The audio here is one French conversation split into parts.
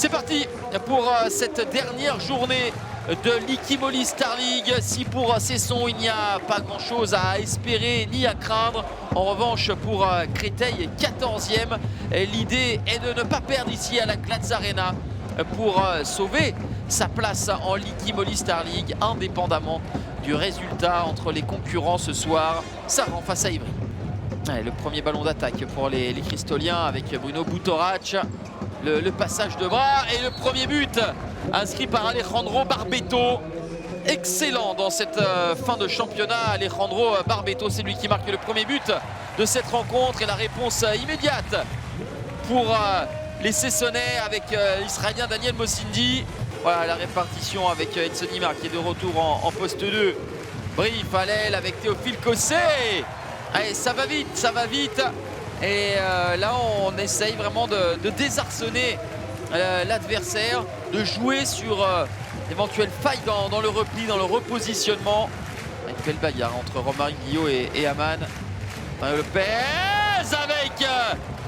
C'est parti pour cette dernière journée de l'Ikimoli Star League. Si pour Cesson il n'y a pas grand chose à espérer ni à craindre, en revanche pour Créteil 14e, l'idée est de ne pas perdre ici à la Glatz Arena pour sauver sa place en l'Ikimoli Star League, indépendamment du résultat entre les concurrents ce soir. Saran face à Ivry. Allez, le premier ballon d'attaque pour les Cristoliens avec Bruno Butorac. Le passage de bras et le premier but inscrit par Alejandro Barbeto. Excellent dans cette fin de championnat. Alejandro Barbeto, c'est lui qui marque le premier but de cette rencontre. Et la réponse immédiate pour les Cessonnais avec l'Israélien Daniel Mosindi. Voilà la répartition avec Edson Imar qui est de retour en poste 2. Brief à l'aile avec Théophile Cosset. Allez, ça va vite, ça va vite. Et là, on essaye vraiment de désarçonner l'adversaire, de jouer sur d'éventuelles failles dans le repli, dans le repositionnement. Une belle bagarre entre Romain Guillot et Aman. Mario Lopez avec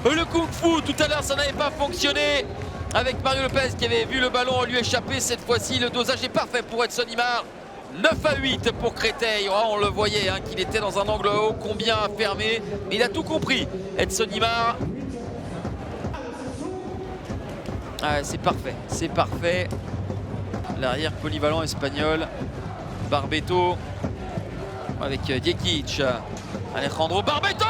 le kung-fu. Tout à l'heure, ça n'avait pas fonctionné avec Mario Lopez qui avait vu le ballon lui échapper. Cette fois-ci, le dosage est parfait pour Edson Imar. 9-8 pour Créteil. Oh, on le voyait qu'il était dans un angle haut, combien fermé. Mais il a tout compris, Edson Imar. Ah, c'est parfait, c'est parfait. L'arrière polyvalent espagnol. Barbeto avec Djekic. Alejandro Barbeto.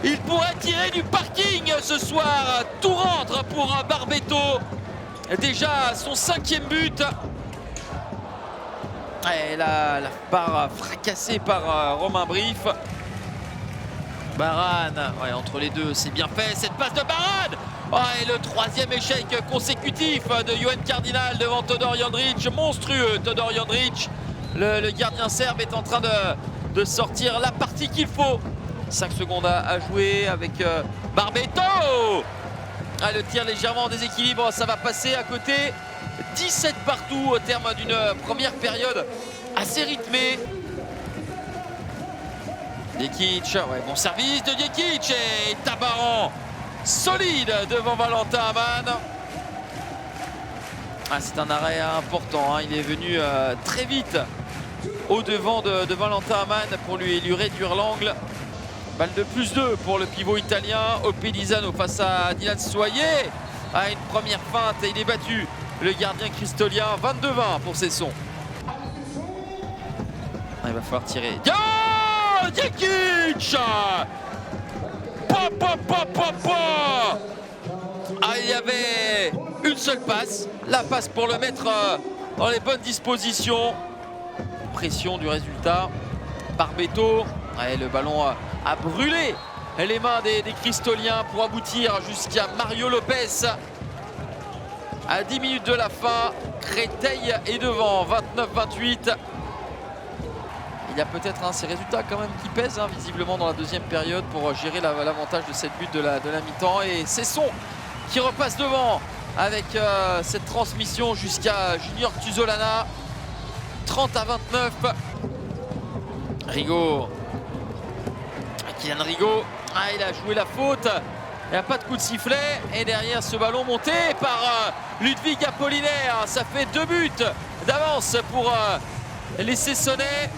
Il pourrait tirer du parking ce soir. Tout rentre pour Barbeto. Déjà son 5e but. Et la barre fracassée par Romain Brief. Barane, ouais, entre les deux, c'est bien fait. Cette passe de Barane. Et le 3e échec consécutif de Johan Cardinal devant Todor Jandrić. Monstrueux Todor Jandrić. Le gardien serbe est en train de sortir la partie qu'il faut. 5 secondes à jouer avec Barbeto. Le tir légèrement en déséquilibre, ça va passer à côté. 17 partout au terme d'une première période assez rythmée. Djekic, ouais, bon service de Djekic et Tabaran solide devant Valentin Aman. C'est un arrêt important, il est venu très vite au devant de Valentin Aman pour lui réduire l'angle. Balle de +2 pour le pivot italien. Opelizano face à Dylan Soyer. Une première feinte et il est battu. Le gardien cristolien, 22-20 pour Cesson. Il va falloir tirer. Oh, Djekic. Il y avait une seule passe. La passe pour le mettre dans les bonnes dispositions. Pression du résultat. Barbeto. Le ballon a brûlé les mains des Cristoliens pour aboutir jusqu'à Mario Lopez. À 10 minutes de la fin, Créteil est devant, 29-28. Il y a peut-être ces résultats quand même qui pèsent visiblement dans la deuxième période pour gérer l'avantage de cette but de la mi-temps. Et Cesson qui repasse devant avec cette transmission jusqu'à Junior Tuzolana. 30-29. Rigaud. Kylian Rigaud. Il a joué la faute. Il n'y a pas de coup de sifflet. Et derrière ce ballon monté par Ludwig Apollinaire. Ça fait 2 buts d'avance pour les Cessonnais.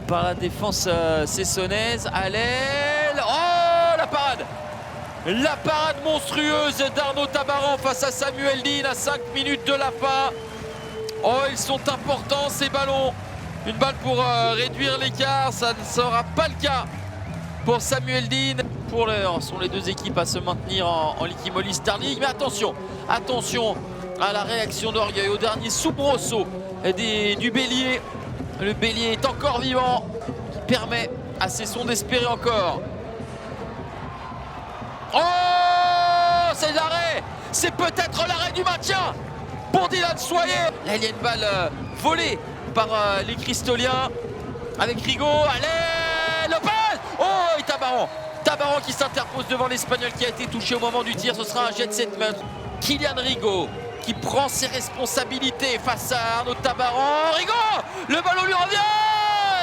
Par la défense cessonnaise. À l'aile. Oh, la parade. La parade monstrueuse d'Arnaud Tabaran face à Samuel Dean à 5 minutes de la fin. Oh, ils sont importants ces ballons. Une balle pour réduire l'écart. Ça ne sera pas le cas pour Samuel Dean. Pour l'heure, sont les deux équipes à se maintenir en l'Ikimoli Star League. Mais attention, attention à la réaction d'orgueil, au dernier soubresaut du Bélier. Le Bélier est encore vivant, qui permet à Cesson d'espérer encore. Oh, c'est l'arrêt. C'est peut-être l'arrêt du maintien pour Dylan Soyer. Là, il y a une balle volée par les Cristoliens avec Rigaud. Allez, Lopez. Oh, et Tabaran. Tabaran qui s'interpose devant l'Espagnol qui a été touché au moment du tir. Ce sera un jet de 7 mètres. Kylian Rigaud qui prend ses responsabilités face à Arnaud Tabaran. Rigaud, le ballon lui revient.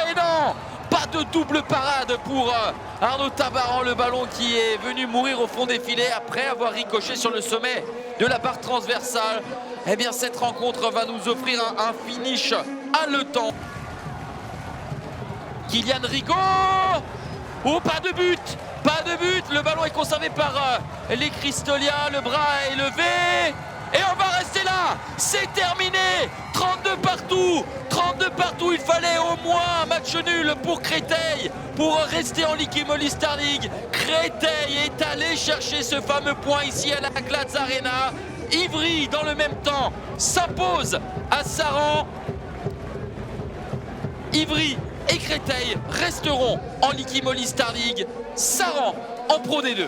Et non, pas Pas de double parade pour Arnaud Tabaran, le ballon qui est venu mourir au fond des filets après avoir ricoché sur le sommet de la barre transversale. Eh bien, cette rencontre va nous offrir un finish haletant. Kylian Rigaud. Oh, pas de but! Pas de but! Le ballon est conservé par les Cristolia. Le bras est levé. Et on va rester là. C'est terminé. 32 partout. 32 partout. Il fallait au moins un match nul pour Créteil pour rester en Ligue Immoly Star League. Créteil est allé chercher ce fameux point ici à la Glatz Arena. Ivry, dans le même temps, s'impose à Saran. Ivry et Créteil resteront en Ligue Immoly Star League. Saran en Pro D2.